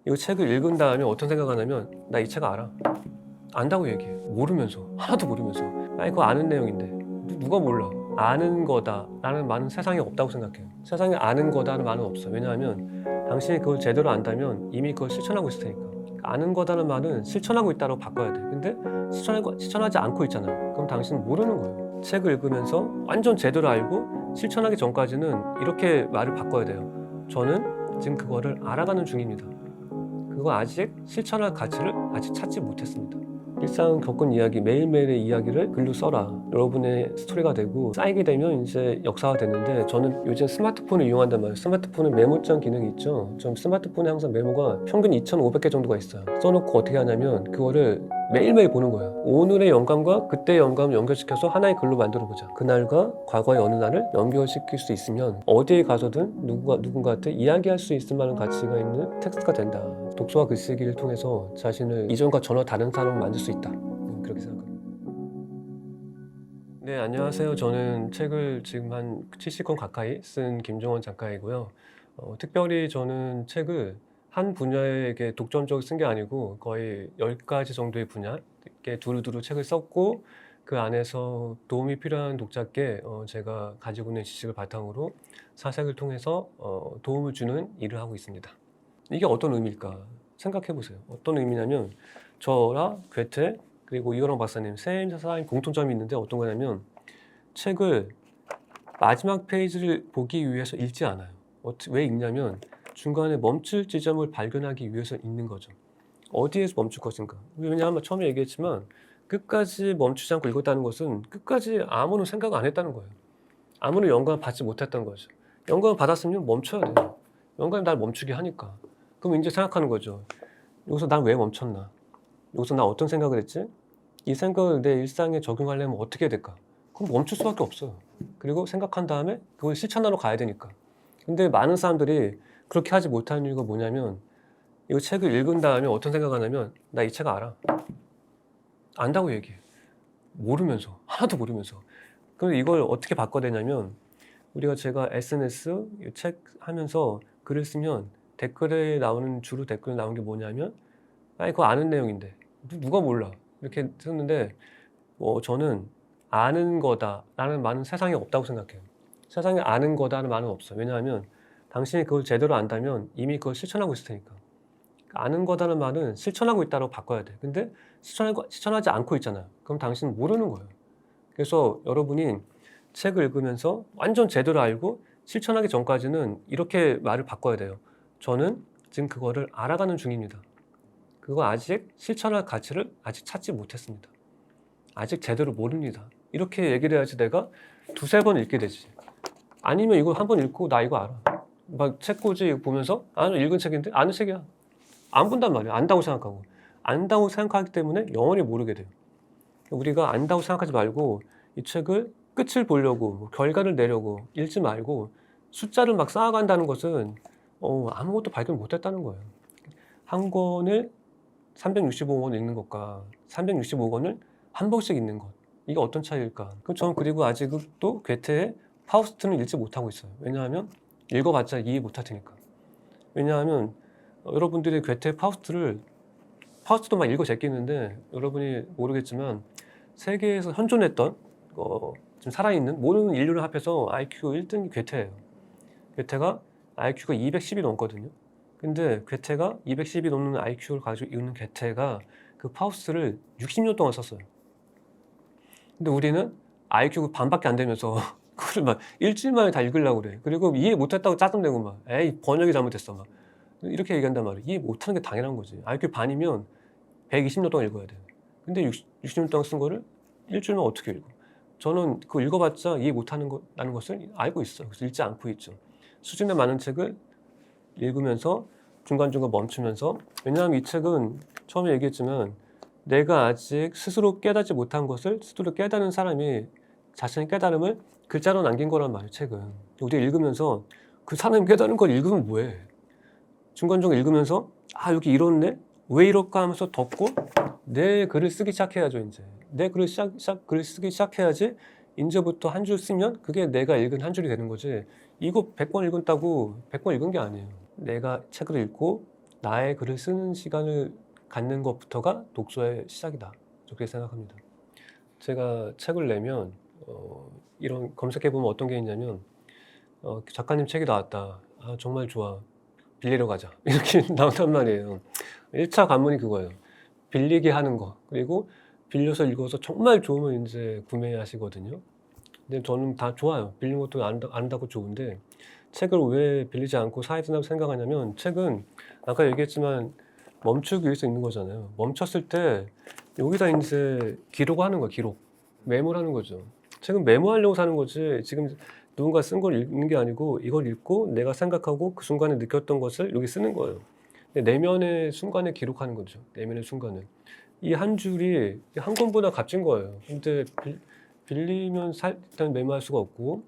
이 책을 읽은 다음에 어떤 생각하냐면 나 이 책 알아. 안다고 얘기해. 모르면서. 하나도 모르면서. 아니 그거 아는 내용인데 누가 몰라. 아는 거다 라는 말은 세상에 없다고 생각해요. 세상에 아는 거다는 말은 없어. 왜냐하면 당신이 그걸 제대로 안다면 이미 그걸 실천하고 있을 테니까. 아는 거다는 말은 실천하고 있다고 바꿔야 돼. 근데 실천하지 않고 있잖아요. 그럼 당신은 모르는 거예요. 책을 읽으면서 완전 제대로 알고 실천하기 전까지는 이렇게 말을 바꿔야 돼요. 저는 지금 그거를 알아가는 중입니다. 그거 아직 실천할 가치를 아직 찾지 못했습니다. 일상 겪은 이야기, 매일매일의 이야기를 글로 써라. 여러분의 스토리가 되고 쌓이게 되면 이제 역사가 되는데, 저는 요즘 스마트폰을 이용한단 말이에요. 스마트폰에 메모장 기능이 있죠. 좀 스마트폰에 항상 메모가 평균 2,500개 정도가 있어요. 써놓고 어떻게 하냐면 그거를 매일매일 보는 거예요. 오늘의 영감과 그때의 영감을 연결시켜서 하나의 글로 만들어보자. 그날과 과거의 어느 날을 연결시킬 수 있으면 어디에 가서든 누군가한테 이야기할 수 있을 만한 가치가 있는 텍스트가 된다. 독서와 글쓰기를 통해서 자신을 이전과 전혀 다른 사람을 만들 수 있다. 그렇게 생각합니다. 네, 안녕하세요. 저는 책을 지금 한 70권 가까이 쓴 김종원 작가이고요. 특별히 저는 책을 한 분야에게 독점적으로 쓴 게 아니고 거의 10가지 정도의 분야에 두루두루 책을 썼고, 그 안에서 도움이 필요한 독자께 제가 가지고 있는 지식을 바탕으로 사색을 통해서 도움을 주는 일을 하고 있습니다. 이게 어떤 의미일까 생각해 보세요. 어떤 의미냐면 저라 괴테 그리고 이거랑 박사님 세 사람이 공통점이 있는데 어떤 거냐면 책을 마지막 페이지를 보기 위해서 읽지 않아요. 왜 읽냐면 중간에 멈출 지점을 발견하기 위해서 읽는 거죠. 어디에서 멈출 것인가. 왜냐하면 처음에 얘기했지만 끝까지 멈추지 않고 읽었다는 것은 끝까지 아무런 생각 안 했다는 거예요. 아무런 영감을 받지 못했다는 거죠. 영감을 받았으면 멈춰야 돼요. 영감이 날 멈추게 하니까. 그럼 이제 생각하는 거죠. 여기서 난 왜 멈췄나? 여기서 난 어떤 생각을 했지? 이 생각을 내 일상에 적용하려면 어떻게 해야 될까? 그럼 멈출 수밖에 없어요. 그리고 생각한 다음에 그걸 실천하러 가야 되니까. 근데 많은 사람들이 그렇게 하지 못하는 이유가 뭐냐면 이 책을 읽은 다음에 어떤 생각을 하냐면 나 이 책 알아. 안다고 얘기해. 모르면서. 하나도 모르면서. 그럼 이걸 어떻게 바꿔야 되냐면 제가 SNS 책 하면서 글을 쓰면 댓글에 나오는 주로 댓글에 나오는 게 뭐냐면 아니 그거 아는 내용인데 누가 몰라 이렇게 썼는데 저는 아는 거다라는 말은 세상에 없다고 생각해요. 세상에 아는 거다라는 말은 없어요. 왜냐하면 당신이 그걸 제대로 안다면 이미 그걸 실천하고 있을 테니까. 아는 거다라는 말은 실천하고 있다고 바꿔야 돼. 근데 실천하지 않고 있잖아요. 그럼 당신은 모르는 거예요. 그래서 여러분이 책을 읽으면서 완전 제대로 알고 실천하기 전까지는 이렇게 말을 바꿔야 돼요. 저는 지금 그거를 알아가는 중입니다. 그거 아직 실천할 가치를 아직 찾지 못했습니다. 아직 제대로 모릅니다. 이렇게 얘기를 해야지 내가 두세 번 읽게 되지. 아니면 이거 한 번 읽고 나 이거 알아. 막 책꽂이 보면서 읽은 책인데 아는 책이야. 안 본단 말이야. 안다고 생각하고. 안다고 생각하기 때문에 영원히 모르게 돼요. 우리가 안다고 생각하지 말고 이 책을 끝을 보려고 결과를 내려고 읽지 말고 숫자를 막 쌓아간다는 것은 아무것도 발견 못했다는 거예요. 한 권을 365권 읽는 것과 365권을 한 번씩 읽는 것, 이게 어떤 차이일까? 저는 그리고 아직도 괴테의 파우스트는 읽지 못하고 있어요. 왜냐하면 읽어봤자 이해 못할 테니까. 왜냐하면 여러분들이 괴테의 파우스트도 막 읽어 제끼는데 여러분이 모르겠지만 세계에서 현존했던 지금 살아있는 모든 인류를 합해서 IQ 1등이 괴테예요. 괴테가 IQ가 210이 넘거든요. 근데 괴테가 210이 넘는 IQ를 가지고 있는 괴테가 그 파우스트를 60년 동안 썼어요. 근데 우리는 IQ가 반밖에 안 되면서 그걸 막 일주일 만에 다 읽으려고 그래. 그리고 이해 못했다고 짜증내고 막 에이 번역이 잘못됐어 막 이렇게 얘기한단 말이에요. 이해 못하는 게 당연한 거지. IQ 반이면 120년 동안 읽어야 돼요. 근데 60년 동안 쓴 거를 일주일만 어떻게 읽어? 저는 그거 읽어봤자 이해 못하는 거라는 것을 알고 있어요. 그래서 읽지 않고 있죠. 수준에 많은 책을 읽으면서 중간중간 멈추면서, 왜냐하면 이 책은 처음에 얘기했지만 내가 아직 스스로 깨닫지 못한 것을 스스로 깨닫는 사람이 자신의 깨달음을 글자로 남긴 거란 말이에요. 책은 우리가 읽으면서 그 사람이 깨달은 걸 읽으면 뭐해. 중간중간 읽으면서 여기 이렇네? 왜 이럴까 하면서 덮고 내 글을 쓰기 시작해야죠. 이제 내 글을 글을 쓰기 시작해야지 이제부터 한 줄 쓰면 그게 내가 읽은 한 줄이 되는 거지. 이거 100번 읽었다고 100번 읽은 게 아니에요. 내가 책을 읽고 나의 글을 쓰는 시간을 갖는 것부터가 독서의 시작이다. 그렇게 생각합니다. 제가 책을 내면 이런 검색해 보면 어떤 게 있냐면 "작가님 책이 나왔다. 아 정말 좋아. 빌리러 가자." 이렇게 나온단 말이에요. 1차 관문이 그거예요. 빌리게 하는 거. 그리고 빌려서 읽어서 정말 좋으면 인제 구매하시거든요. 근데 저는 다 좋아요. 빌리는 것도 아름답고 좋은데 책을 왜 빌리지 않고 사야 된다고 생각하냐면, 책은 아까 얘기했지만 멈추기 위해서 있는 거잖아요. 멈췄을 때 여기다 인제 기록하는 거예요, 기록. 메모를 하는 거죠. 책은 메모하려고 사는 거지 지금 누군가 쓴 걸 읽는 게 아니고, 이걸 읽고 내가 생각하고 그 순간에 느꼈던 것을 여기 쓰는 거예요. 근데 내면의 순간을 기록하는 거죠, 내면의 순간을. 이 한 줄이 한 권보다 값진 거예요. 근데 빌리면 일단 메모할 수가 없고,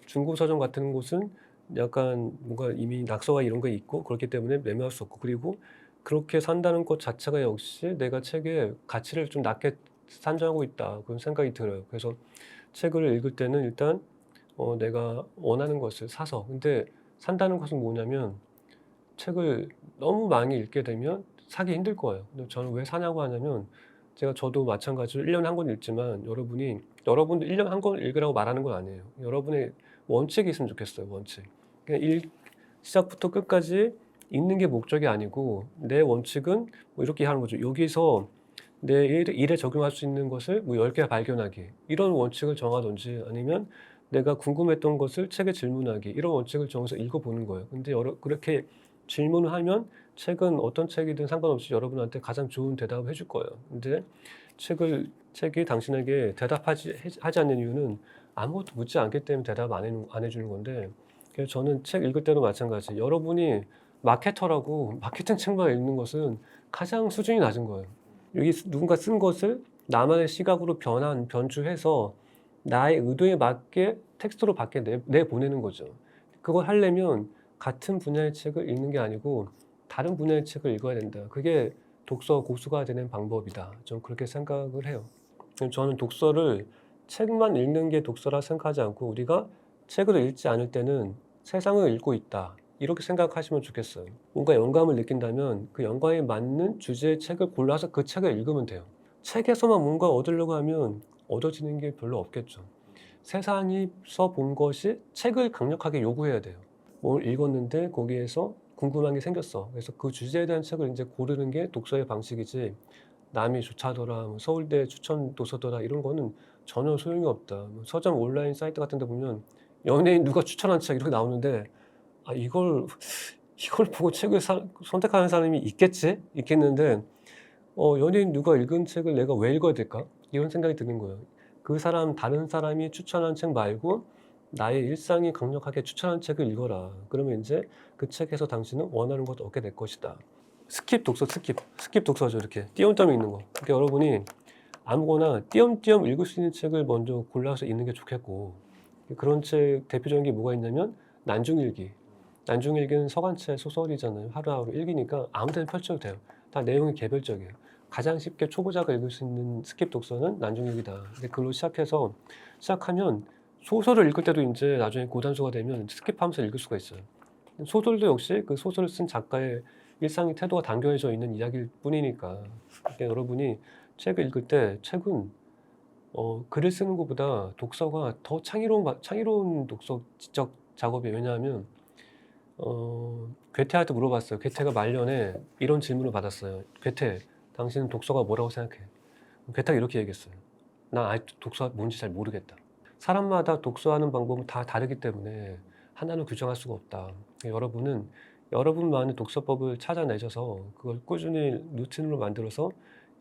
중고 서점 같은 곳은 약간 뭔가 이미 낙서가 이런 게 있고 그렇기 때문에 메모할 수 없고, 그리고 그렇게 산다는 것 자체가 역시 내가 책의 가치를 좀 낮게 산정하고 있다, 그런 생각이 들어요. 그래서 책을 읽을 때는 일단 내가 원하는 것을 사서, 근데 산다는 것은 뭐냐면 책을 너무 많이 읽게 되면 사기 힘들 거예요. 근데 저는 왜 사냐고 하냐면, 저도 마찬가지로 1 년에 한 권 읽지만 여러분도 1 년에 한 권 읽으라고 말하는 건 아니에요. 여러분의 원칙이 있으면 좋겠어요, 원칙. 그냥 시작부터 끝까지 읽는 게 목적이 아니고, 내 원칙은 뭐 이렇게 하는 거죠. 여기서 내 일에 적용할 수 있는 것을 뭐 10개 발견하기, 이런 원칙을 정하든지, 아니면 내가 궁금했던 것을 책에 질문하기, 이런 원칙을 정해서 읽어보는 거예요. 근데 그렇게 질문을 하면 책은 어떤 책이든 상관없이 여러분한테 가장 좋은 대답을 해줄 거예요. 근데 책이 당신에게 하지 않는 이유는 아무것도 묻지 않기 때문에 대답 안 해주는 건데, 그래서 저는 책 읽을 때도 마찬가지. 여러분이 마케터라고 마케팅 책만 읽는 것은 가장 수준이 낮은 거예요. 여기 누군가 쓴 것을 나만의 시각으로 변주해서 나의 의도에 맞게 텍스트로 밖에 내보내는 거죠. 그걸 하려면 같은 분야의 책을 읽는 게 아니고 다른 분야의 책을 읽어야 된다. 그게 독서 고수가 되는 방법이다. 좀 그렇게 생각을 해요. 저는 독서를 책만 읽는 게 독서라 생각하지 않고, 우리가 책을 읽지 않을 때는 세상을 읽고 있다, 이렇게 생각하시면 좋겠어요. 뭔가 영감을 느낀다면 그 영감에 맞는 주제의 책을 골라서 그 책을 읽으면 돼요. 책에서만 뭔가 얻으려고 하면 얻어지는 게 별로 없겠죠. 세상에서 본 것이 책을 강력하게 요구해야 돼요. 뭘 읽었는데 거기에서 궁금한 게 생겼어. 그래서 그 주제에 대한 책을 이제 고르는 게 독서의 방식이지, 남이 좋다더라, 뭐 서울대 추천 도서더라, 이런 거는 전혀 소용이 없다. 뭐 서점 온라인 사이트 같은 데 보면 연예인 누가 추천한 책 이렇게 나오는데, 아 이걸 보고 책을 선택하는 사람이 있겠는데, 연예인 누가 읽은 책을 내가 왜 읽어야 될까? 이런 생각이 드는 거예요. 다른 사람이 추천한 책 말고 나의 일상이 강력하게 추천한 책을 읽어라. 그러면 인제 그 책에서 당신은 원하는 것을 얻게 될 것이다. 스킵 독서죠, 이렇게. 띄엄띄엄 읽는 거. 그러니까 여러분이 아무거나 띄엄띄엄 읽을 수 있는 책을 먼저 골라서 읽는 게 좋겠고, 그런 책 대표적인 게 뭐가 있냐면 난중일기. 난중일기는 서간체 소설이잖아요. 하루하루 일기니까 아무 데나 펼쳐도 돼요. 다 내용이 개별적이에요. 가장 쉽게 초보자가 읽을 수 있는 스킵 독서는 난중일기다. 근데 그걸로 시작하면 소설을 읽을 때도 인제 나중에 고단수가 되면 스킵하면서 읽을 수가 있어요. 소설도 역시 그 소설을 쓴 작가의 일상의 태도가 담겨져 있는 이야기일 뿐이니까. 그러니까 여러분이 책을 읽을 때, 책은 글을 쓰는 것보다 독서가 더 창의로운 독서 지적 작업이에요. 왜냐하면 괴테한테 물어봤어요. 괴테가 말년에 이런 질문을 받았어요. "괴테, 당신은 독서가 뭐라고 생각해?" 괴테가 이렇게 얘기했어요. "난 아직도 독서가 뭔지 잘 모르겠다." 사람마다 독서하는 방법은 다 다르기 때문에 하나는 규정할 수가 없다. 여러분은 여러분만의 독서법을 찾아내셔서 그걸 꾸준히 루틴으로 만들어서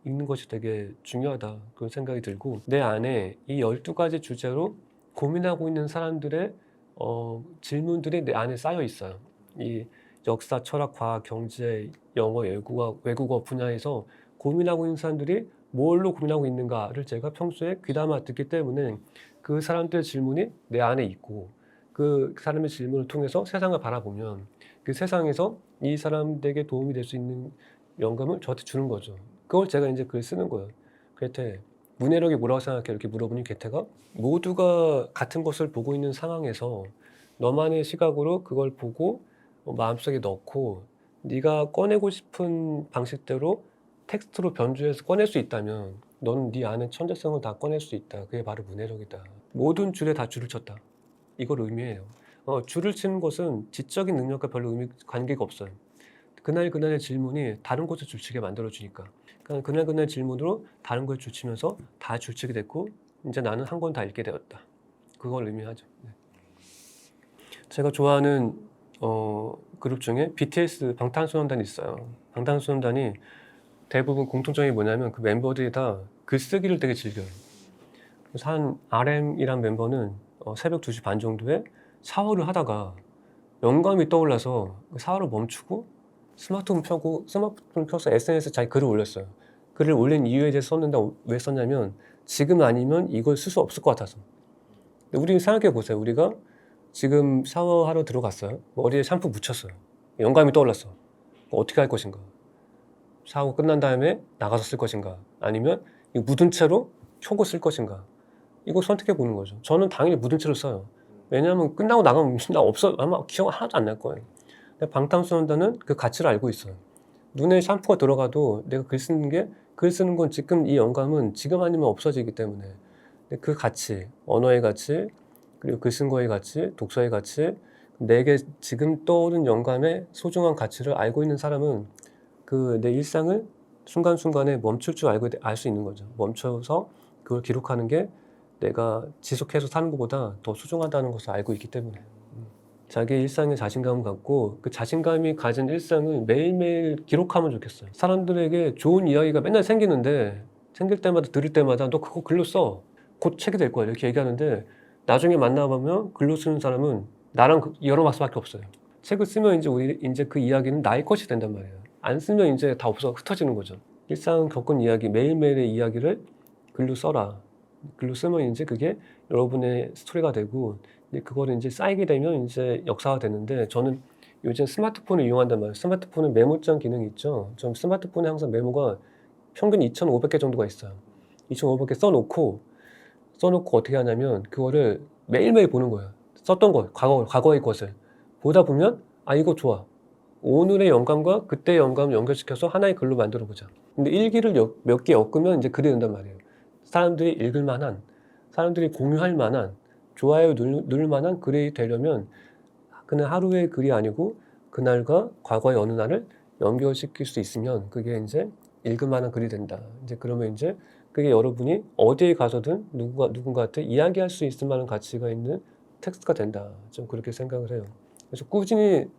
읽는 것이 되게 중요하다, 그런 생각이 들고, 내 안에 이 12가지 주제로 고민하고 있는 사람들의 질문들이 내 안에 쌓여 있어요. 이 역사, 철학, 과학, 경제, 영어, 외국어 분야에서 고민하고 있는 사람들이 뭘로 고민하고 있는가를 제가 평소에 귀담아 듣기 때문에 그 사람들의 질문이 내 안에 있고, 그 사람의 질문을 통해서 세상을 바라보면 그 세상에서 이 사람들에게 도움이 될 수 있는 영감을 저한테 주는 거죠. 그걸 제가 인제 글을 쓰는 거예요. 괴테, "문해력이 뭐라고 생각해?" 이렇게 물어보니 괴테가 "모두가 같은 것을 보고 있는 상황에서 너만의 시각으로 그걸 보고 마음속에 넣고 네가 꺼내고 싶은 방식대로 텍스트로 변주해서 꺼낼 수 있다면 너는 네 안에 천재성을 다 꺼낼 수 있다. 그게 바로 문해력이다. 모든 줄에 다 줄을 쳤다. 이걸 의미해요. 줄을 치는 것은 지적인 능력과 별로 관계가 없어요. 그날그날의 질문이 다른 곳에 줄치게 만들어주니까. 그러니까 그날그날 질문으로 다른 곳에 줄치면서 다 줄치게 됐고 이제 나는 한 권 다 읽게 되었다. 그걸 의미하죠. 네. 제가 좋아하는 그룹 중에 BTS 방탄소년단이 있어요. 방탄소년단이 대부분 공통점이 뭐냐면 그 멤버들이 다 글쓰기를 되게 즐겨요. 그래서 한 RM이란 멤버는 새벽 2시 반 정도에 샤워를 하다가 영감이 떠올라서 샤워를 멈추고 스마트폰 펴서 SNS에 자기 글을 올렸어요. 글을 올린 이유에 대해서 썼는데 왜 썼냐면 지금 아니면 이걸 쓸 수 없을 것 같아서. 근데 우리 생각해 보세요. 우리가 지금 샤워하러 들어갔어요. 머리에 샴푸 묻혔어요. 영감이 떠올랐어. 어떻게 할 것인가? 샤워 끝난 다음에 나가서 쓸 것인가? 아니면 이 묻은 채로 켜고 쓸 것인가? 이거 선택해 보는 거죠. 저는 당연히 묻은 채로 써요. 왜냐하면 끝나고 나가면 나 없어 아마 기억 하나도 안 날 거예요. 근데 방탄소년단은 그 가치를 알고 있어요. 눈에 샴푸가 들어가도 내가 글 쓰는 건 지금 이 영감은 지금 아니면 없어지기 때문에 그 가치, 언어의 가치, 그리고 글 쓴 거의 가치, 독서의 가치, 내게 지금 떠오른 영감의 소중한 가치를 알고 있는 사람은 그 내 일상을 순간순간에 멈출 줄 알 수 있는 거죠. 멈춰서 그걸 기록하는 게 내가 지속해서 사는 것보다 더 소중하다는 것을 알고 있기 때문에. 자기 일상에 자신감을 갖고 그 자신감이 가진 일상을 매일매일 기록하면 좋겠어요. 사람들에게 좋은 이야기가 맨날 생길 때마다 들을 때마다 너 그거 글로 써. 곧 책이 될 거야. 이렇게 얘기하는데 나중에 만나보면 글로 쓰는 사람은 나랑 여러 맛밖에 없어요. 책을 쓰면 이제 그 이야기는 나의 것이 된단 말이에요. 안 쓰면 이제 다 흩어지는 거죠. 일상 겪은 이야기, 매일매일의 이야기를 글로 써라. 글로 쓰면 이제 그게 여러분의 스토리가 되고 그거를 이제 쌓이게 되면 이제 역사가 되는데 저는 요즘 스마트폰을 이용한단 말이에요. 스마트폰은 메모장 기능이 있죠. 전 스마트폰에 항상 메모가 평균 2,500개 정도가 있어요. 2,500개 써놓고 어떻게 하냐면 그거를 매일매일 보는 거예요. 썼던 거, 과거의 것을 보다 보면 아 이거 좋아. 오늘의 영감과 그때의 영감을 연결시켜서 하나의 글로 만들어 보자. 근데 일기를 몇 개 엮으면 이제 글이 된단 말이에요. 사람들이 읽을 만한, 사람들이 공유할 만한, 좋아요 누를 만한 글이 되려면 그냥 하루의 글이 아니고 그날과 과거의 어느 날을 연결시킬 수 있으면 그게 이제 읽을 만한 글이 된다. 이제 그러면 이제 그게 여러분이 어디에 가서든 누군가한테 이야기할 수 있을 만한 가치가 있는 텍스트가 된다. 좀 그렇게 생각을 해요. 그래서 꾸준히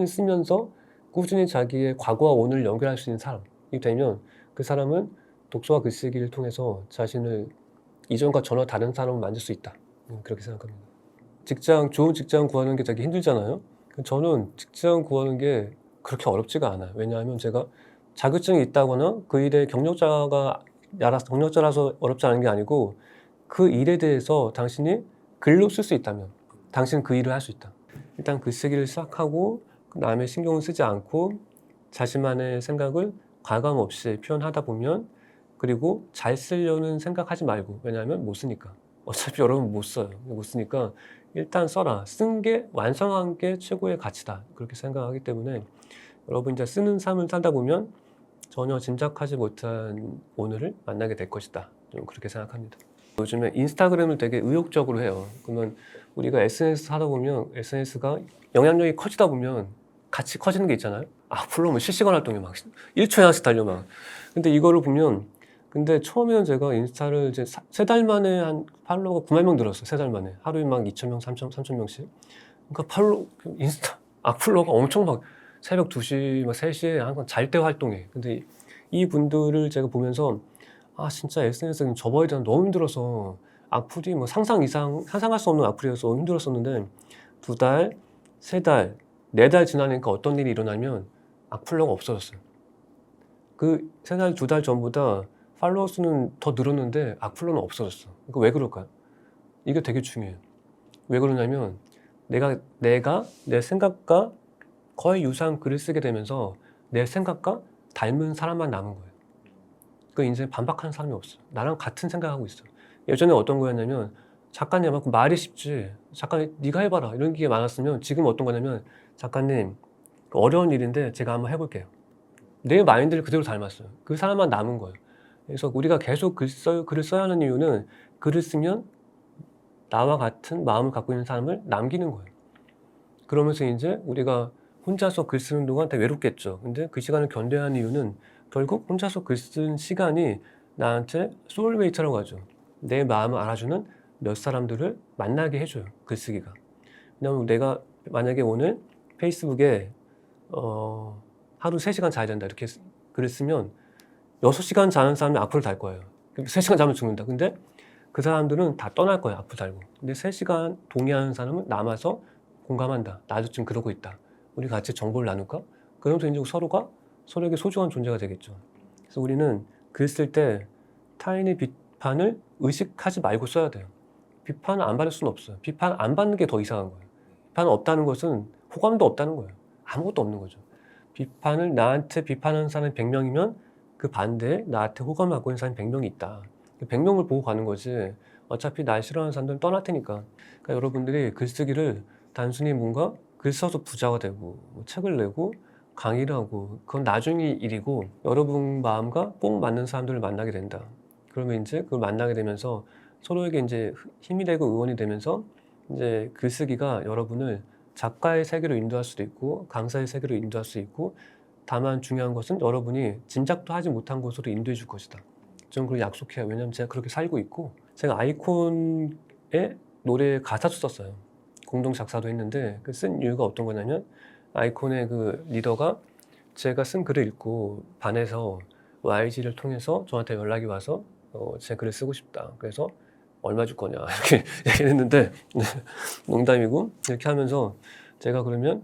쓰면서 꾸준히 자기의 과거와 오늘을 연결할 수 있는 사람이 되면 그 사람은 독서와 글쓰기를 통해서 자신을 이전과 전혀 다른 사람을 만들 수 있다. 그렇게 생각합니다. 좋은 직장 구하는 게 되게 힘들잖아요. 저는 직장 구하는 게 그렇게 어렵지가 않아요. 왜냐하면 제가 자격증이 있다거나 그 일에 경력자라서 어렵지 않은 게 아니고 그 일에 대해서 당신이 글로 쓸 수 있다면 당신은 그 일을 할 수 있다. 일단 글쓰기를 시작하고 남의 신경을 쓰지 않고 자신만의 생각을 과감 없이 표현하다 보면 그리고 잘 쓰려는 생각하지 말고 왜냐하면 못 쓰니까 어차피 여러분 못 써요. 못 쓰니까 일단 써라. 쓴 게 완성한 게 최고의 가치다. 그렇게 생각하기 때문에 여러분 이제 쓰는 삶을 살다 보면 전혀 짐작하지 못한 오늘을 만나게 될 것이다. 좀 그렇게 생각합니다. 요즘에 인스타그램을 되게 의욕적으로 해요. 그러면 우리가 SNS 하다 보면 SNS가 영향력이 커지다 보면 같이 커지는 게 있잖아요. 앞으로 뭐 실시간 활동이 막 1초에 하나씩 달려 막. 근데 이거를 보면 근데 처음에는 제가 인스타를 이제 3달 만에 한 팔로워가 9만 명 늘었어요. 3달 만에. 하루에 막 2,000명, 3,000명씩. 그러니까 인스타 악플러가 엄청 막 새벽 2시, 막 3시에 항상 잘 때 활동해. 근데 이 분들을 제가 보면서 아 진짜 SNS는 접어야 되나 너무 힘들어서 악플이 뭐 상상할 수 없는 악플이어서 너무 힘들었었는데 2달, 3달, 4달 지나니까 어떤 일이 일어나면 악플러가 없어졌어요. 그 3달, 2달 전보다 팔로워 수는 더 늘었는데 악플러는 없어졌어. 그러니까 왜 그럴까요? 이게 되게 중요해요. 왜 그러냐면 내가 내 생각과 거의 유사한 글을 쓰게 되면서 내 생각과 닮은 사람만 남은 거예요. 그 인생에 반박하는 사람이 없어요. 나랑 같은 생각하고 있어요. 예전에 어떤 거였냐면 작가님 말이 쉽지. 작가님 네가 해봐라 이런 게 많았으면 지금 어떤 거냐면 작가님 어려운 일인데 제가 한번 해볼게요. 내 마인드를 그대로 닮았어요. 그 사람만 남은 거예요. 그래서 우리가 계속 글을 써야 하는 이유는 글을 쓰면 나와 같은 마음을 갖고 있는 사람을 남기는 거예요. 그러면서 이제 우리가 혼자서 글 쓰는 동안 되게 외롭겠죠. 근데 그 시간을 견뎌야 하는 이유는 결국 혼자서 글 쓴 시간이 나한테 소울메이트라고 하죠. 내 마음을 알아주는 몇 사람들을 만나게 해줘요. 글쓰기가. 왜냐면 내가 만약에 오늘 페이스북에 하루 3시간 자야 된다 이렇게 글을 쓰면 6시간 자는 사람이 악플을 달 거예요. 3시간 자면 죽는다. 근데 그 사람들은 다 떠날 거예요. 악플 달고. 근데 3시간 동의하는 사람은 남아서 공감한다. 나도 지금 그러고 있다. 우리 같이 정보를 나눌까? 그러면서 이제 서로가 서로에게 소중한 존재가 되겠죠. 그래서 우리는 글 쓸 때 타인의 비판을 의식하지 말고 써야 돼요. 비판을 안 받을 수는 없어요. 비판 안 받는 게 더 이상한 거예요. 비판 없다는 것은 호감도 없다는 거예요. 아무것도 없는 거죠. 비판을 나한테 비판하는 사람이 100명이면 그 반대에 나한테 호감을 갖고 있는 사람이 100명이 있다. 100명을 보고 가는 거지. 어차피 날 싫어하는 사람들은 떠날 테니까. 그러니까 여러분들이 글쓰기를 단순히 뭔가 글 써서 부자가 되고 뭐 책을 내고 강의를 하고 그건 나중의 일이고 여러분 마음과 꼭 맞는 사람들을 만나게 된다. 그러면 이제 그걸 만나게 되면서 서로에게 이제 힘이 되고 응원이 되면서 이제 글쓰기가 여러분을 작가의 세계로 인도할 수도 있고 강사의 세계로 인도할 수 있고 다만 중요한 것은 여러분이 짐작도 하지 못한 곳으로 인도해 줄 것이다. 저는 그걸 약속해요. 왜냐하면 제가 그렇게 살고 있고 제가 아이콘의 노래 가사도 썼어요. 공동 작사도 했는데 그 쓴 이유가 어떤 거냐면 아이콘의 그 리더가 제가 쓴 글을 읽고 반해서 YG를 통해서 저한테 연락이 와서 제 글을 쓰고 싶다. 그래서 얼마 줄 거냐 이렇게 얘기했는데 농담이고 이렇게 하면서 제가 그러면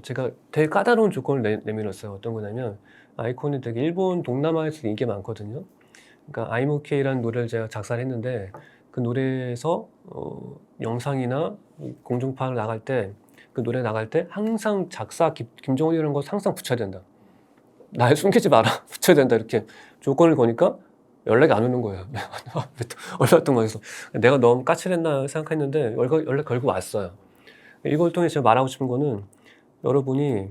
제가 되게 까다로운 조건을 내밀었어요. 어떤 거냐면 아이콘이 되게 일본 동남아에서 인기가 많거든요. 그러니까 I'm OK라는 노래를 제가 작사를 했는데 그 노래에서 영상이나 공중파를 나갈 때 그 노래 나갈 때 항상 작사 김정은이라는 거 항상 붙여야 된다. 날 숨기지 마라. 붙여야 된다. 이렇게 조건을 거니까 연락이 안 오는 거예요. 얼마 동안에서 내가 너무 까칠했나 생각했는데 연락 결국 왔어요. 이걸 통해 제가 말하고 싶은 거는 여러분이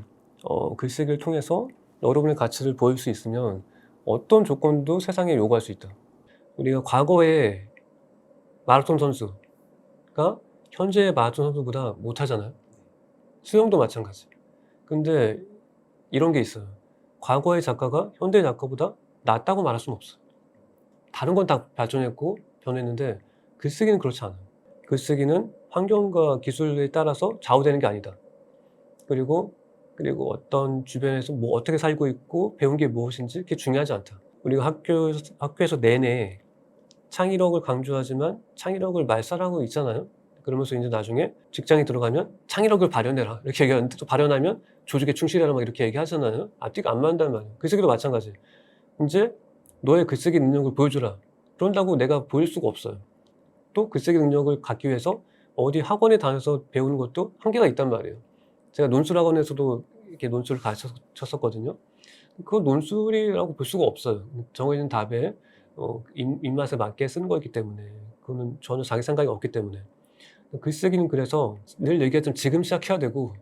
글쓰기를 통해서 여러분의 가치를 보일 수 있으면 어떤 조건도 세상에 요구할 수 있다. 우리가 과거에 마라톤 선수가 현재의 마라톤 선수보다 못하잖아요. 수영도 마찬가지. 근데 이런 게 있어요. 과거의 작가가 현대의 작가보다 낫다고 말할 수는 없어요. 다른 건 다 발전했고 변했는데 글쓰기는 그렇지 않아요. 글쓰기는 환경과 기술에 따라서 좌우되는 게 아니다. 그리고 어떤 주변에서 뭐 어떻게 살고 있고 배운 게 무엇인지 그게 중요하지 않다. 우리가 학교에서 내내 창의력을 강조하지만 창의력을 말살하고 있잖아요. 그러면서 이제 나중에 직장에 들어가면 창의력을 발현해라 이렇게 얘기하는데 또 발현하면 조직에 충실해라 막 이렇게 얘기하잖아요. 앞뒤가 안 맞는단 말이에요. 글쓰기도 마찬가지. 이제 너의 글쓰기 능력을 보여주라. 그런다고 내가 보일 수가 없어요. 또 글쓰기 능력을 갖기 위해서 어디 학원에 다녀서 배우는 것도 한계가 있단 말이에요. 제가 논술학원에서도 이렇게 논술을 가르쳤었거든요. 그건 논술이라고 볼 수가 없어요. 정해진 답에 입맛에 맞게 쓰는 거기 때문에 그거는 전혀 자기 생각이 없기 때문에 글쓰기는 그래서 늘 얘기했지만 지금 시작해야 되고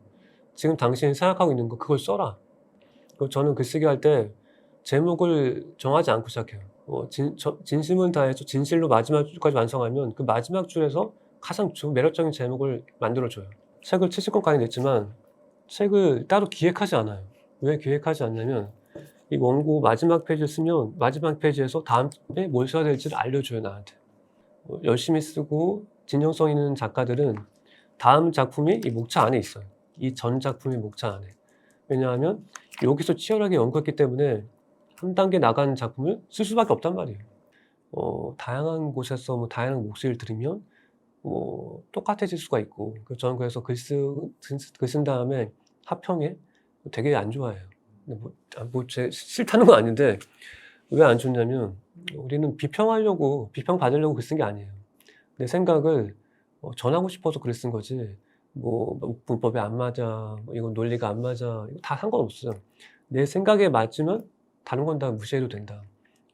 지금 당신이 생각하고 있는 거 그걸 써라. 그리고 저는 글쓰기 할 때 제목을 정하지 않고 시작해요. 진심을 다해서 진실로 마지막 줄까지 완성하면 그 마지막 줄에서 가장 매력적인 제목을 만들어줘요. 책을 70권까지 냈지만 책을 따로 기획하지 않아요. 왜 기획하지 않냐면 이 원고 마지막 페이지를 쓰면 마지막 페이지에서 다음에 뭘 써야 될지를 알려줘요, 나한테. 열심히 쓰고 진정성 있는 작가들은 다음 작품이 이 목차 안에 있어요. 이 전 작품의 목차 안에. 왜냐하면 여기서 치열하게 연구했기 때문에 한 단계 나가는 작품을 쓸 수밖에 없단 말이에요. 다양한 곳에서 뭐 다양한 목소리를 들으면 똑같아질 수가 있고 저는 그래서 글 쓴 다음에 하평에 되게 안 좋아해요. 제 싫다는 건 아닌데 왜 안 좋냐면 우리는 비평 받으려고 글 쓴 게 아니에요. 내 생각을 전하고 싶어서 글을 쓴 거지 뭐 문법이 안 맞아, 이건 논리가 안 맞아, 이거 다 상관없어요. 내 생각에 맞으면 다른 건 다 무시해도 된다.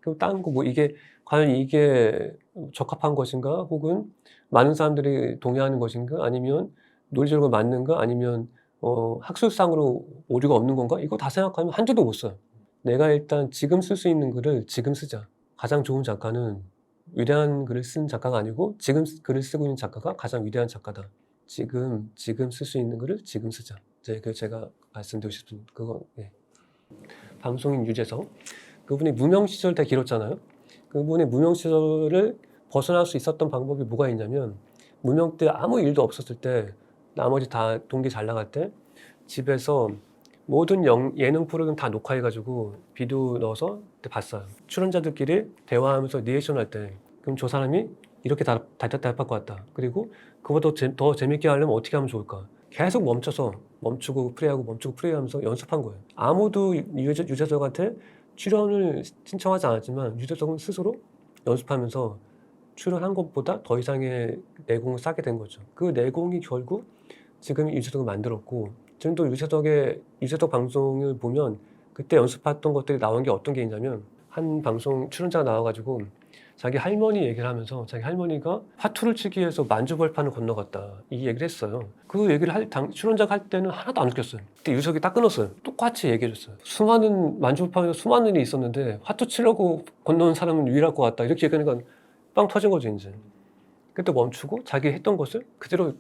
그리고 다른 거 이게 과연 이게 적합한 것인가 혹은 많은 사람들이 동의하는 것인가 아니면 논리적으로 맞는가 아니면 학술상으로 오류가 없는 건가? 이거 다 생각하면 한 줄도 못 써요. 내가 일단 지금 쓸 수 있는 글을 지금 쓰자. 가장 좋은 작가는 위대한 글을 쓴 작가가 아니고 지금 글을 쓰고 있는 작가가 가장 위대한 작가다. 지금 쓸 수 있는 글을 지금 쓰자. 제가 말씀드리고 싶은 그거. 예. 방송인 유재석. 그분이 무명 시절 되게 길었잖아요. 그분의 무명 시절을 벗어날 수 있었던 방법이 뭐가 있냐면, 무명 때 아무 일도 없었을 때, 나머지 다 동기 잘 나갈 때 집에서 모든 예능 프로그램 다 녹화해가지고 비디오 넣어서 봤어요. 출연자들끼리 대화하면서 리액션 할 때, 그럼 저 사람이 이렇게 답할 것 같다. 그리고 그보다 더 재밌게 하려면 어떻게 하면 좋을까? 계속 멈추고 프레이하면서 연습한 거예요. 아무도 유재석한테 출연을 신청하지 않았지만 유재석은 스스로 연습하면서 출연한 것보다 더 이상의 내공을 쌓게 된 거죠. 그 내공이 결국 지금 유재석을 만들었고, 지금도 유재석 방송을 보면 그때 연습했던 것들이 나온 게 어떤 게 있냐면, 한 방송 출연자가 나와가지고 자기 할머니 얘기를 하면서 자기 할머니가 화투를 치기 위해서 만주벌판을 건너갔다, 이 얘기를 했어요. 그 얘기를 출연자가 할 때는 하나도 안 웃겼어요. 그때 유재석이 딱 끊었어요. 똑같이 얘기해줬어요. 수많은 만주벌판에서 수많은 일이 있었는데 화투 치려고 건너는 사람은 유일할 것 같다, 이렇게 얘기하니까 빵 터진 거죠. 이제 그때 멈추고 자기 했던 것을 그대로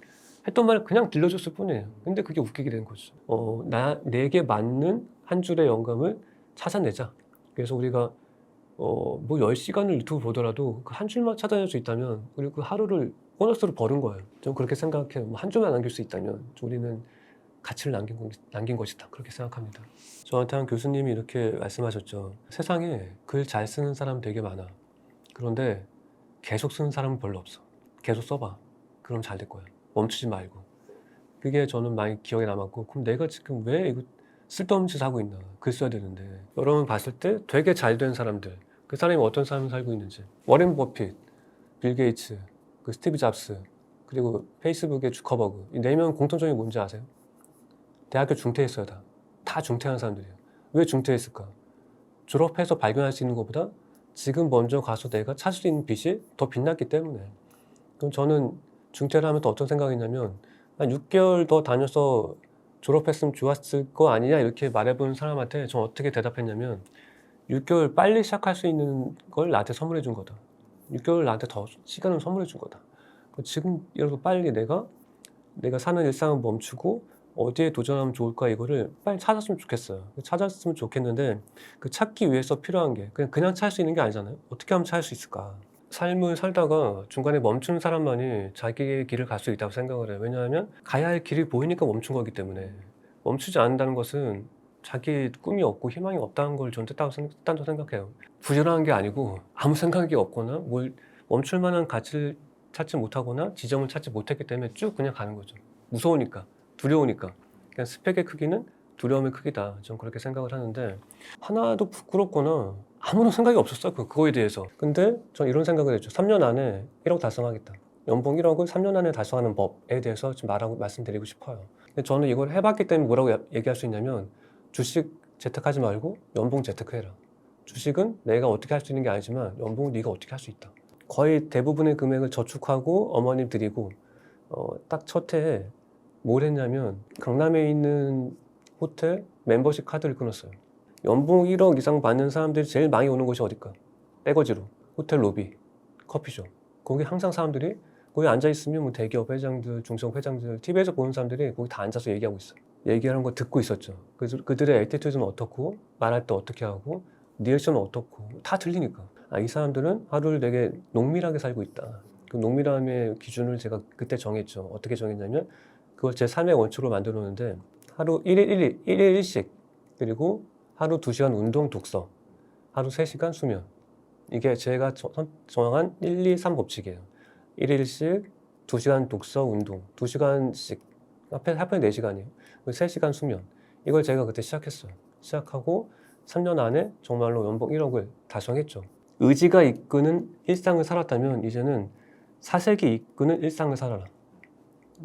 했던 말을 그냥 들려줬을 뿐이에요. 근데 그게 웃기게 된 거죠. 내게 맞는 한 줄의 영감을 찾아내자. 그래서 우리가 뭐 10시간을 유튜브 보더라도 그 한 줄만 찾아낼 수 있다면, 그리고 그 하루를 보너스로 버는 거예요. 좀 그렇게 생각해요. 한 줄만 남길 수 있다면 우리는 가치를 남긴 것이다, 그렇게 생각합니다. 저한테 한 교수님이 이렇게 말씀하셨죠. 세상에 글 잘 쓰는 사람 되게 많아. 그런데 계속 쓰는 사람은 별로 없어. 계속 써봐. 그럼 잘 될 거야. 멈추지 말고. 그게 저는 많이 기억에 남았고, 그럼 내가 지금 왜 이거 쓸데없는 짓을 하고 있나? 글 써야 되는데. 여러분 봤을 때 되게 잘 된 사람들, 그 사람이 어떤 삶을 살고 있는지. 워렌 버핏, 빌 게이츠, 그 스티브 잡스, 그리고 페이스북의 주커버그, 이 4명 공통점이 뭔지 아세요? 대학교 중퇴했어요. 다 중퇴한 사람들이에요. 왜 중퇴했을까? 졸업해서 발견할 수 있는 것보다 지금 먼저 가서 내가 찾을 수 있는 빛이 더 빛났기 때문에. 그럼 저는 중퇴를 하면서 어떤 생각이냐면, 한 6개월 더 다녀서 졸업했으면 좋았을 거 아니냐, 이렇게 말해본 사람한테 전 어떻게 대답했냐면, 6개월 빨리 시작할 수 있는 걸 나한테 선물해 준 거다. 6개월 나한테 더 시간을 선물해 준 거다. 지금 이렇게 빨리 내가 사는 일상을 멈추고 어디에 도전하면 좋을까, 이거를 빨리 찾았으면 좋겠어요. 찾았으면 좋겠는데, 그 찾기 위해서 필요한 게 그냥 찾을 수 있는 게 아니잖아요. 어떻게 하면 찾을 수 있을까? 삶을 살다가 중간에 멈추는 사람만이 자기의 길을 갈 수 있다고 생각을 해요. 왜냐하면 가야 할 길이 보이니까 멈춘 거기 때문에. 멈추지 않는다는 것은 자기 꿈이 없고 희망이 없다는 걸 전 뜻한다고 생각해요. 부지런한 게 아니고 아무 생각이 없거나 뭘 멈출 만한 가치를 찾지 못하거나 지점을 찾지 못했기 때문에 쭉 그냥 가는 거죠. 무서우니까, 두려우니까. 그냥 스펙의 크기는 두려움의 크기다, 전 그렇게 생각을 하는데, 하나도 부끄럽거나 아무런 생각이 없었어요. 그거에 대해서. 근데 전 이런 생각을 했죠. 3년 안에 1억 달성하겠다. 연봉 1억을 3년 안에 달성하는 법에 대해서 좀 말씀드리고 싶어요. 근데 저는 이걸 해봤기 때문에 뭐라고 얘기할 수 있냐면, 주식 재테크하지 말고 연봉 재테크해라. 주식은 내가 어떻게 할 수 있는 게 아니지만 연봉은 네가 어떻게 할 수 있다. 거의 대부분의 금액을 저축하고 어머님 드리고, 딱 첫 해에 뭘 했냐면, 강남에 있는 호텔 멤버십 카드를 끊었어요. 연봉 1억 이상 받는 사람들이 제일 많이 오는 곳이 어딜까? 떼거지로, 호텔 로비, 커피숍. 거기 항상 사람들이 거기 앉아있으면 뭐 대기업 회장들, 중소업 회장들, TV에서 보는 사람들이 거기 다 앉아서 얘기하고 있어. 얘기하는 거 듣고 있었죠. 그래서 그들의 애티튜드는 어떻고, 말할 때 어떻게 하고, 리액션은 어떻고, 다 들리니까. 이 사람들은 하루를 되게 농밀하게 살고 있다. 그 농밀함의 기준을 제가 그때 정했죠. 어떻게 정했냐면, 그걸 제 삶의 원칙으로 만들어 놓는데, 하루 1일 1식, 그리고 하루 2시간 운동 독서, 하루 3시간 수면. 이게 제가 정한 1, 2, 3 법칙이에요. 1일씩 2시간 독서, 운동, 2시간씩, 하편 4시간이에요. 3시간 수면. 이걸 제가 그때 시작했어요. 시작하고 3년 안에 정말로 연봉 1억을 달성했죠. 의지가 이끄는 일상을 살았다면 이제는 사색이 이끄는 일상을 살아라.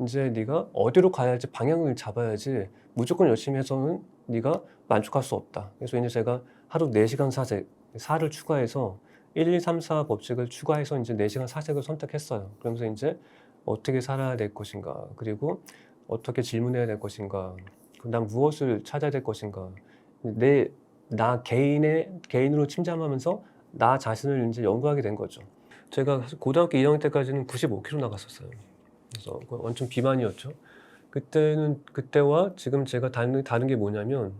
이제 네가 어디로 가야 할지 방향을 잡아야지 무조건 열심히 해서는 네가 만족할 수 없다. 그래서 이제 제가 하루 4시간 사색, 4를 추가해서 1, 2, 3, 4 법칙을 추가해서 이제 4시간 사색을 선택했어요. 그러면서 이제 어떻게 살아야 될 것인가, 그리고 어떻게 질문해야 될 것인가, 난 무엇을 찾아야 될 것인가, 나 개인으로 침잠하면서 나 자신을 이제 연구하게 된 거죠. 제가 고등학교 2학년 때까지는 95kg 나갔었어요. 그래서 완전 비만이었죠. 그때와 지금 제가 다른 게 뭐냐면,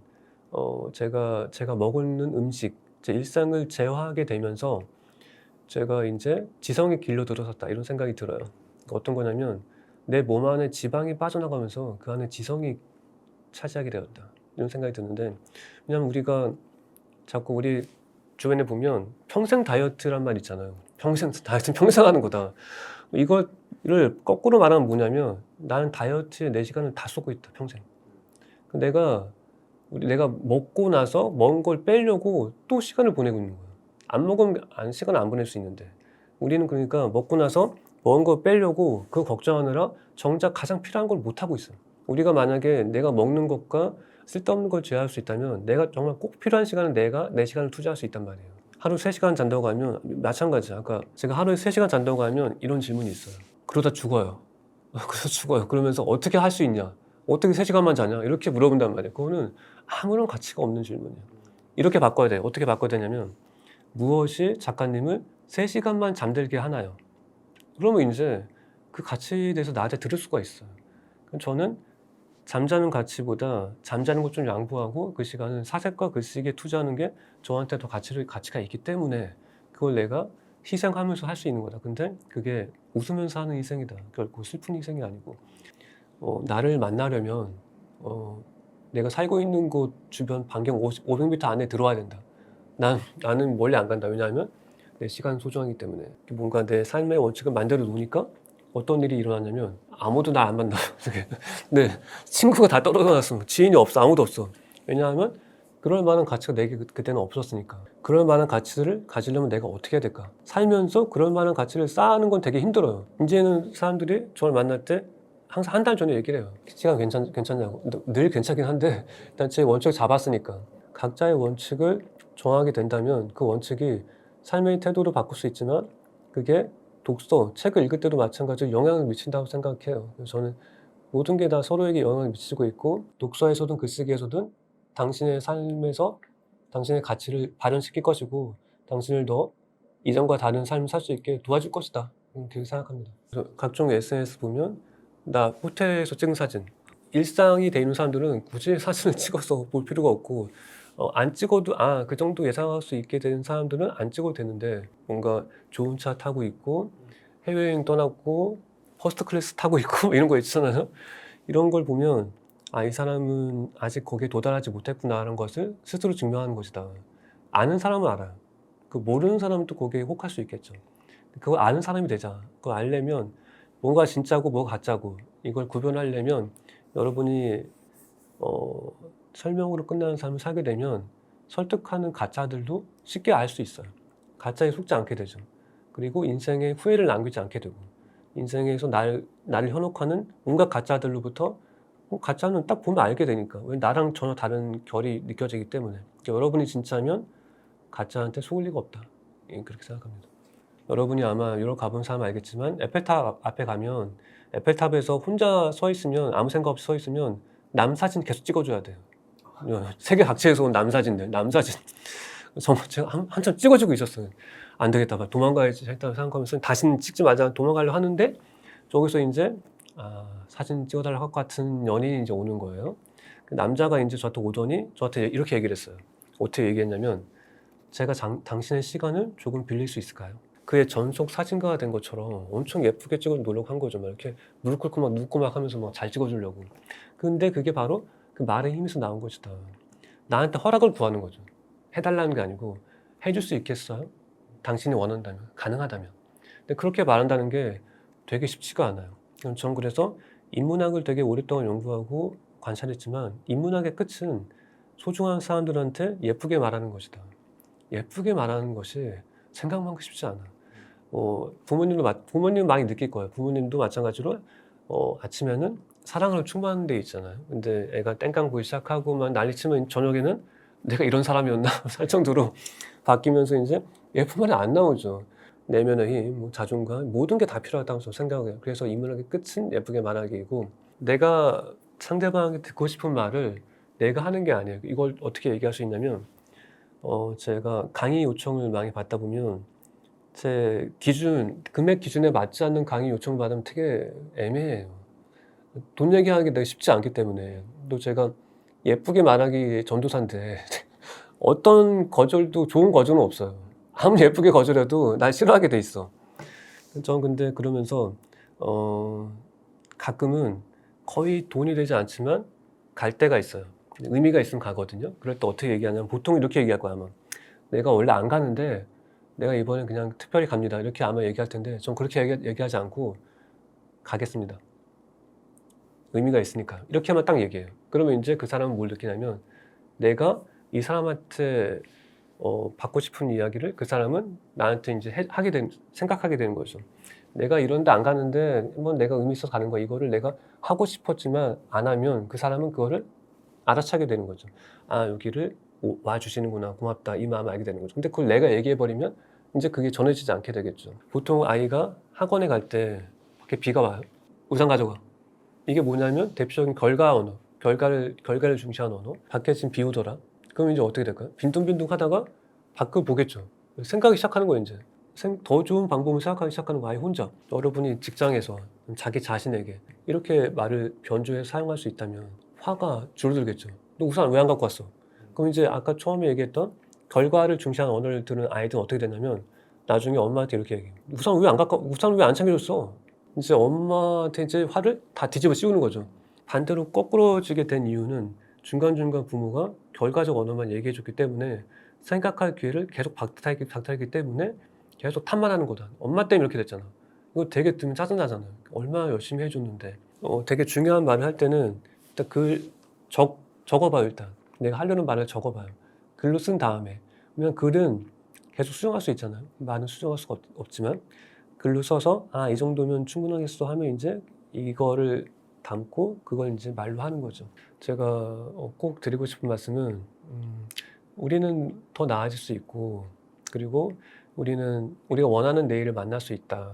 제가 먹는 음식, 제 일상을 재화하게 되면서 제가 이제 지성의 길로 들어섰다, 이런 생각이 들어요. 어떤 거냐면, 내 몸 안에 지방이 빠져나가면서 그 안에 지성이 차지하게 되었다, 이런 생각이 드는데, 왜냐면 우리가 자꾸 우리 주변에 보면 평생 다이어트란 말 있잖아요. 다이어트는 평생 하는 거다. 이거를 거꾸로 말하면 뭐냐면, 나는 다이어트에 내 시간을 다 쏟고 있다, 평생. 내가 먹고 나서 먹은 걸 빼려고 또 시간을 보내고 있는 거야. 안 먹으면 시간을 안 보낼 수 있는데, 우리는 그러니까 먹고 나서 먹은 걸 빼려고 그거 걱정하느라 정작 가장 필요한 걸 못 하고 있어. 우리가 만약에 내가 먹는 것과 쓸데없는 걸 제어할 수 있다면, 내가 정말 꼭 필요한 시간은 내 시간을 투자할 수 있단 말이에요. 하루 3시간 잔다고 하면 마찬가지야. 아까 제가 하루에 3시간 잔다고 하면 이런 질문이 있어요. 그러다 죽어요. 그래서 죽어요. 그러면서 어떻게 할 수 있냐? 어떻게 3시간만 자냐? 이렇게 물어본단 말이에요. 그거는 아무런 가치가 없는 질문이에요. 이렇게 바꿔야 돼요. 어떻게 바꿔야 되냐면, 무엇이 작가님을 3시간만 잠들게 하나요? 그러면 이제 그 가치에 대해서 나한테 들을 수가 있어요. 저는 잠자는 가치보다 잠자는 것 좀 양보하고 그 시간은 사색과 글쓰기에 투자하는 게 저한테 더 가치가 있기 때문에 그걸 내가 희생하면서 할 수 있는 거다. 근데 그게 웃으면서 하는 희생이다. 결코 슬픈 희생이 아니고, 나를 만나려면 내가 살고 있는 곳 주변 반경 500m 안에 들어와야 된다. 나는 멀리 안 간다. 왜냐하면 내 시간 소중하기 때문에. 뭔가 내 삶의 원칙을 만들어 놓으니까 어떤 일이 일어나냐면, 아무도 날 안 만나. 네, 친구가 다 떨어져놨어. 지인이 없어. 아무도 없어. 왜냐하면 그럴 만한 가치가 내게 그때는 없었으니까. 그럴 만한 가치를 가지려면 내가 어떻게 해야 될까? 살면서 그럴 만한 가치를 쌓는 건 되게 힘들어요. 이제는 사람들이 저를 만날 때 항상 한 달 전에 얘기를 해요. 시간 괜찮냐고. 늘 괜찮긴 한데 일단 제 원칙을 잡았으니까. 각자의 원칙을 정하게 된다면 그 원칙이 삶의 태도를 바꿀 수 있지만, 그게 독서, 책을 읽을 때도 마찬가지로 영향을 미친다고 생각해요. 그래서 저는 모든 게 다 서로에게 영향을 미치고 있고, 독서에서든 글쓰기에서든 당신의 삶에서 당신의 가치를 발현시킬 것이고, 당신을 더 이전과 다른 삶을 살 수 있게 도와줄 것이다, 그렇게 생각합니다. 그래서 각종 SNS 보면 나 호텔에서 찍은 사진, 일상이 돼 있는 사람들은 굳이 사진을 찍어서 볼 필요가 없고, 안 찍어도 그 정도 예상할 수 있게 되는 사람들은 안 찍어도 되는데, 뭔가 좋은 차 타고 있고 해외여행 떠났고 퍼스트 클래스 타고 있고 이런 거 있잖아요. 이런 걸 보면 이 사람은 아직 거기에 도달하지 못했구나라는 것을 스스로 증명하는 것이다. 아는 사람은 알아요. 그 모르는 사람은 또 거기에 혹할 수 있겠죠. 그걸 아는 사람이 되자. 그걸 알려면 뭐가 진짜고 뭐가 가짜고 이걸 구별하려면, 여러분이 설명으로 끝나는 삶을 살게 되면 설득하는 가짜들도 쉽게 알 수 있어요. 가짜에 속지 않게 되죠. 그리고 인생에 후회를 남기지 않게 되고, 인생에서 나를 현혹하는 온갖 가짜들로부터, 가짜는 딱 보면 알게 되니까. 왜 나랑 전혀 다른 결이 느껴지기 때문에. 여러분이 진짜면 가짜한테 속을 리가 없다, 그렇게 생각합니다. 여러분이 아마 유럽 가본 사람 알겠지만, 에펠탑 앞에 가면 에펠탑에서 혼자 서 있으면, 아무 생각 없이 서 있으면 남 사진 계속 찍어줘야 돼요. 세계 각지에서 온 남 사진들, 정말 제가 한참 찍어주고 있었어요. 안 되겠다, 도망가야지 했다고 생각하면서 다시는 찍지 마자 도망가려고 하는데, 저기서 이제 사진 찍어달라고 할 것 같은 연인이 이제 오는 거예요. 그 남자가 이제 저한테 오더니 저한테 이렇게 얘기를 했어요. 어떻게 얘기했냐면, 제가 당신의 시간을 조금 빌릴 수 있을까요? 그의 전속 사진가가 된 것처럼 엄청 예쁘게 찍어 노력한 거죠. 막 이렇게 무릎 꿇고 막 눕고 막 하면서 막 잘 찍어주려고. 근데 그게 바로 그 말의 힘에서 나온 것이다. 나한테 허락을 구하는 거죠. 해달라는 게 아니고, 해줄 수 있겠어요? 당신이 원한다면, 가능하다면. 근데 그렇게 말한다는 게 되게 쉽지가 않아요. 전 그래서 인문학을 되게 오랫동안 연구하고 관찰했지만, 인문학의 끝은 소중한 사람들한테 예쁘게 말하는 것이다. 예쁘게 말하는 것이 생각만큼 쉽지 않아. 부모님 많이 느낄 거예요. 부모님도 마찬가지로 아침에는 사랑으로 충만한 데 있잖아요. 근데 애가 땡깡 부기 시작하고 막 난리치면 저녁에는 내가 이런 사람이었나 살 정도로 바뀌면서 이제 예쁜 말이 안 나오죠. 내면의 힘, 자존감, 모든 게 다 필요하다고 저는 생각해요. 그래서 인문학의 끝은 예쁘게 말하기이고, 내가 상대방이 듣고 싶은 말을 내가 하는 게 아니에요. 이걸 어떻게 얘기할 수 있냐면 제가 강의 요청을 많이 받다 보면 제 금액 기준에 맞지 않는 강의 요청을 받으면 되게 애매해요. 돈 얘기하기가 쉽지 않기 때문에. 또 제가 예쁘게 말하기 전도사인데 어떤 거절도 좋은 거절은 없어요. 아무리 예쁘게 거절해도 날 싫어하게 돼 있어. 전 근데 그러면서 어 가끔은 거의 돈이 되지 않지만 갈 때가 있어요. 의미가 있으면 가거든요. 그럴 때 어떻게 얘기하냐면 보통 이렇게 얘기할 거야 아마. "내가 원래 안 가는데 내가 이번엔 그냥 특별히 갑니다." 이렇게 아마 얘기할 텐데 전 그렇게 얘기하지 않고 "가겠습니다. 의미가 있으니까요." 이렇게만 딱 얘기해요. 그러면 인제 그 사람은 뭘 느끼냐면 내가 이 사람한테 받고 싶은 이야기를 그 사람은 나한테 인제 생각하게 되는 거죠. '내가 이런 데 안 가는데 뭐 내가 의미 있어서 가는 거야.' 이거를 내가 하고 싶었지만 안 하면 그 사람은 그거를 알아차게 되는 거죠. '아 여기를 와 주시는구나. 고맙다.' 이 마음을 알게 되는 거죠. 근데 그걸 내가 얘기해 버리면 인제 그게 전해지지 않게 되겠죠. 보통 아이가 학원에 갈 때 밖에 비가 와요. "우산 가져가." 이게 뭐냐면 대표적인 결과 언어, 결과를 중시하는 언어. "밖에 지금 비 오더라." 그럼 인제 어떻게 될까요? 빈둥빈둥하다가 밖을 보겠죠. 생각이 시작하는 거예요 인제. 더 좋은 방법을 생각하기 시작하는 거예요 아예 혼자. 여러분이 직장에서 자기 자신에게 이렇게 말을 변주해서 사용할 수 있다면 화가 줄어들겠죠. "너 우산 왜 안 갖고 왔어?" 그럼 이제 아까 처음에 얘기했던 결과를 중시하는 언어를 들은 아이들은 어떻게 되냐면 나중에 엄마한테 이렇게 얘기해요. 우산을 왜 안 챙겨 줬어?" 이제 엄마한테 이제 화를 다 뒤집어 씌우는 거죠. 반대로 거꾸러지게 된 이유는 중간중간 부모가 결과적 언어만 얘기해 줬기 때문에 생각할 기회를 계속 박탈했기 때문에 계속 탓만 하는 거다. "엄마 때문에 이렇게 됐잖아." 이거 되게 들으면 짜증나잖아요. 얼마나 열심히 해 줬는데. 되게 중요한 말을 할 때는 일단 적어 봐요 일단. 내가 하려는 말을 적어 봐요. 글로 쓴 다음에. 왜냐면 글은 계속 수정할 수 있잖아요. 말은 수정할 수가 없지만 글로 써서 '아 이 정도면 충분하겠어.' 하면 인제 이거를 담고 그걸 인제 말로 하는 거죠. 제가 꼭 드리고 싶은 말씀은 우리는 더 나아질 수 있고 그리고 우리가 원하는 내일을 만날 수 있다.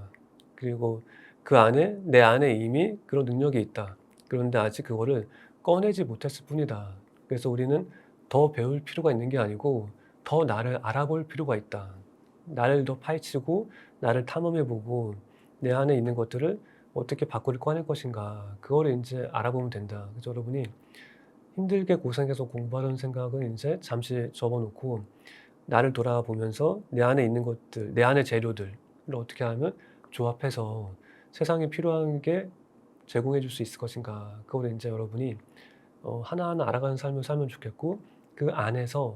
그리고 그 안에 내 안에 이미 그런 능력이 있다. 그런데 아직 그거를 꺼내지 못했을 뿐이다. 그래서 우리는 더 배울 필요가 있는 게 아니고 더 나를 알아볼 필요가 있다. 나를 더 파헤치고 나를 탐험해 보고 내 안에 있는 것들을 어떻게 밖으로 꺼낼 것인가 그거를 인제 알아보면 된다. 그래서 여러분이 힘들게 고생해서 공부하려는 생각은 인제 잠시 접어 놓고 나를 돌아보면서 내 안에 있는 것들, 내 안의 재료들을 어떻게 하면 조합해서 세상에 필요한 게 제공해 줄 수 있을 것인가. 그거를 인제 여러분이 하나하나 알아가는 삶을 살면 좋겠고 그 안에서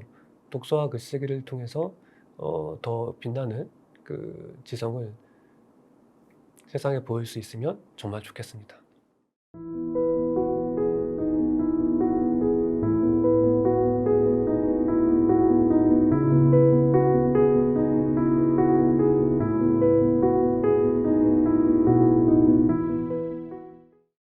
독서와 글쓰기를 통해서 더 빛나는 그 지성을 세상에 보일 수 있으면 정말 좋겠습니다.